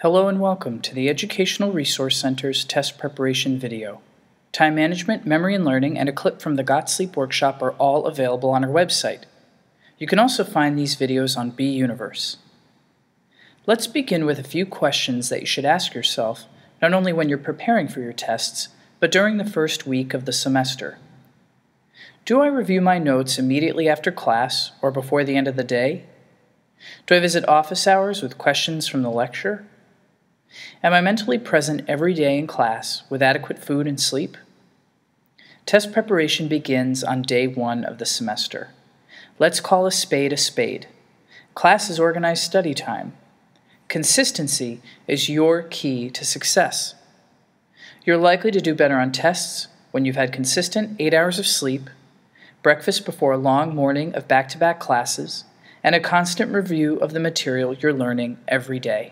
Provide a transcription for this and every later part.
Hello and welcome to the Educational Resource Center's test preparation video. Time management, memory and learning, and a clip from the Got Sleep workshop are all available on our website. You can also find these videos on B-Universe. Let's begin with a few questions that you should ask yourself, not only when you're preparing for your tests, but during the first week of the semester. Do I review my notes immediately after class or before the end of the day? Do I visit office hours with questions from the lecture? Am I mentally present every day in class with adequate food and sleep? Test preparation begins on day 1 of the semester. Let's call a spade a spade. Class is organized study time. Consistency is your key to success. You're likely to do better on tests when you've had consistent 8 hours of sleep, breakfast before a long morning of back-to-back classes, and a constant review of the material you're learning every day.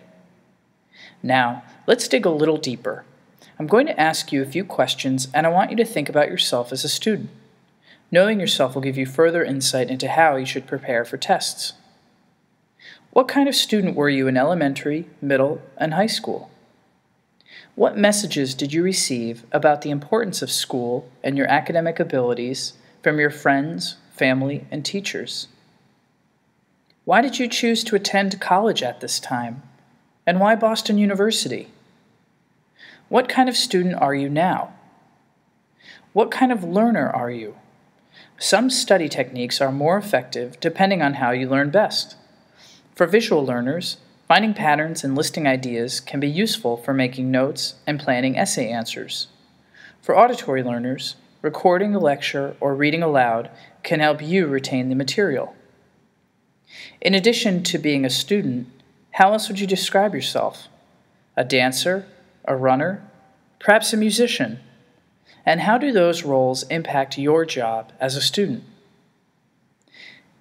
Now, let's dig a little deeper. I'm going to ask you a few questions, and I want you to think about yourself as a student. Knowing yourself will give you further insight into how you should prepare for tests. What kind of student were you in elementary, middle, and high school? What messages did you receive about the importance of school and your academic abilities from your friends, family, and teachers? Why did you choose to attend college at this time? And why Boston University? What kind of student are you now? What kind of learner are you? Some study techniques are more effective depending on how you learn best. For visual learners, finding patterns and listing ideas can be useful for making notes and planning essay answers. For auditory learners, recording the lecture or reading aloud can help you retain the material. In addition to being a student, how else would you describe yourself? A dancer, a runner, perhaps a musician? And how do those roles impact your job as a student?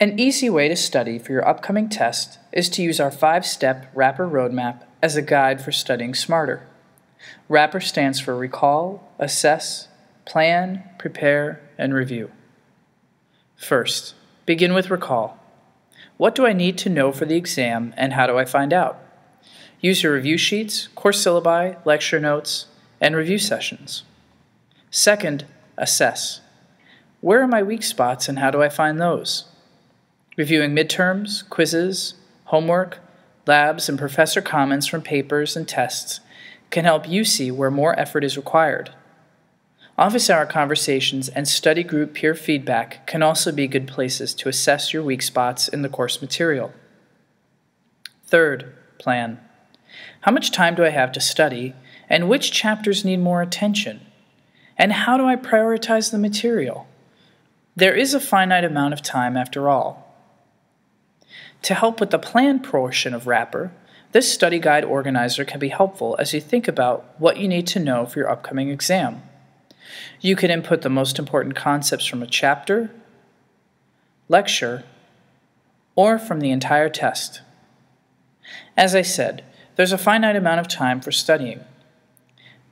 An easy way to study for your upcoming test is to use our 5-step Rapper roadmap as a guide for studying smarter. Rapper stands for recall, assess, plan, prepare, and review. First, begin with recall. What do I need to know for the exam, and how do I find out? Use your review sheets, course syllabi, lecture notes, and review sessions. Second, assess. Where are my weak spots, and how do I find those? Reviewing midterms, quizzes, homework, labs, and professor comments from papers and tests can help you see where more effort is required. Office hour conversations and study group peer feedback can also be good places to assess your weak spots in the course material. Third, plan. How much time do I have to study, and which chapters need more attention? And how do I prioritize the material? There is a finite amount of time after all. To help with the plan portion of Rapper, this study guide organizer can be helpful as you think about what you need to know for your upcoming exam. You can input the most important concepts from a chapter, lecture, or from the entire test. As I said, there's a finite amount of time for studying.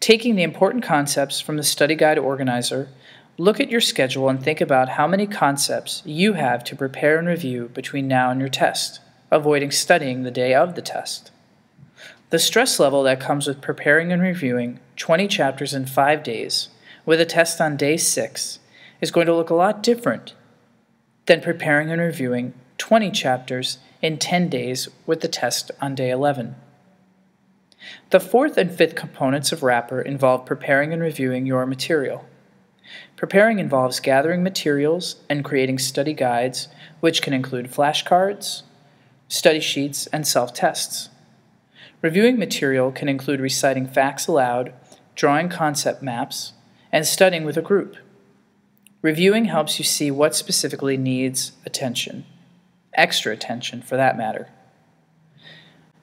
Taking the important concepts from the study guide organizer, look at your schedule and think about how many concepts you have to prepare and review between now and your test, avoiding studying the day of the test. The stress level that comes with preparing and reviewing 20 chapters in 5 days with a test on day 6 is going to look a lot different than preparing and reviewing 20 chapters in 10 days with the test on day 11. The 4th and 5th components of Rapper involve preparing and reviewing your material. Preparing involves gathering materials and creating study guides, which can include flashcards, study sheets, and self-tests. Reviewing material can include reciting facts aloud, drawing concept maps, and studying with a group. Reviewing helps you see what specifically needs attention, extra attention for that matter.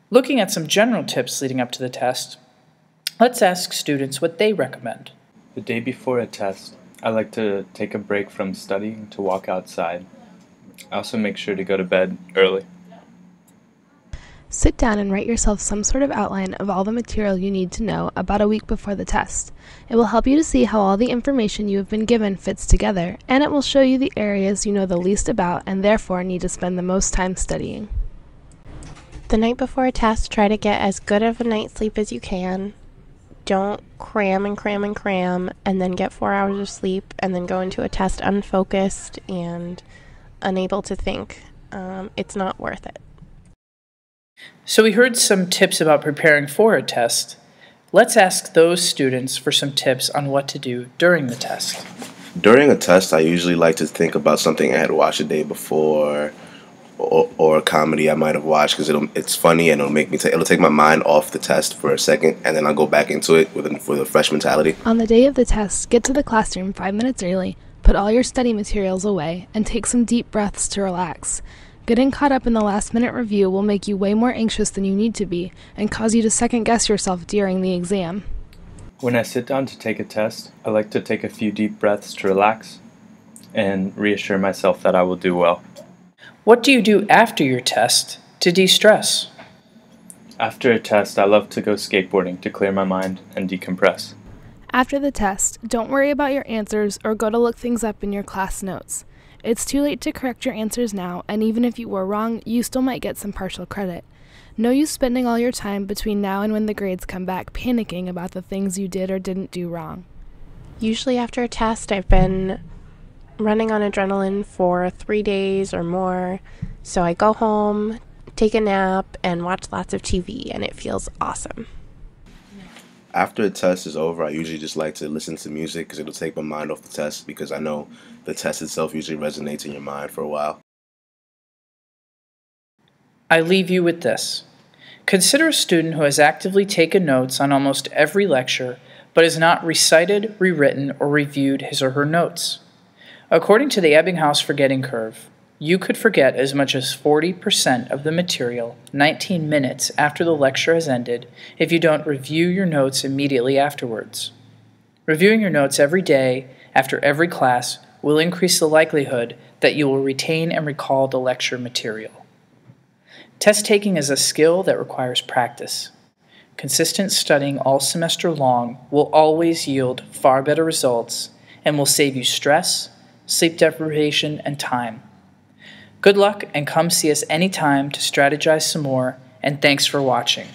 Looking at some general tips leading up to the test, let's ask students what they recommend. The day before a test, I like to take a break from studying to walk outside. I also make sure to go to bed early. Sit down and write yourself some sort of outline of all the material you need to know about a week before the test. It will help you to see how all the information you have been given fits together, and it will show you the areas you know the least about and therefore need to spend the most time studying. The night before a test, try to get as good of a night's sleep as you can. Don't cram and cram and cram and then get 4 hours of sleep and then go into a test unfocused and unable to think. It's not worth it. So we heard some tips about preparing for a test. Let's ask those students for some tips on what to do during the test. During a test, I usually like to think about something I had watched the day before, or a comedy I might have watched, because it's funny and it'll take my mind off the test for a second, and then I'll go back into it with a fresh mentality. On the day of the test, get to the classroom 5 minutes early, put all your study materials away, and take some deep breaths to relax. Getting caught up in the last-minute review will make you way more anxious than you need to be and cause you to second-guess yourself during the exam. When I sit down to take a test, I like to take a few deep breaths to relax and reassure myself that I will do well. What do you do after your test to de-stress? After a test, I love to go skateboarding to clear my mind and decompress. After the test, don't worry about your answers or go to look things up in your class notes. It's too late to correct your answers now, and even if you were wrong, you still might get some partial credit. No use spending all your time between now and when the grades come back panicking about the things you did or didn't do wrong. Usually after a test, I've been running on adrenaline for 3 days or more, so I go home, take a nap, and watch lots of TV, and it feels awesome. After a test is over, I usually just like to listen to music because it'll take my mind off the test, because I know the test itself usually resonates in your mind for a while. I leave you with this. Consider a student who has actively taken notes on almost every lecture, but has not recited, rewritten, or reviewed his or her notes. According to the Ebbinghaus forgetting curve, you could forget as much as 40% of the material 19 minutes after the lecture has ended if you don't review your notes immediately afterwards. Reviewing your notes every day after every class will increase the likelihood that you will retain and recall the lecture material. Test taking is a skill that requires practice. Consistent studying all semester long will always yield far better results and will save you stress, sleep deprivation, and time. Good luck, and come see us anytime to strategize some more, and thanks for watching.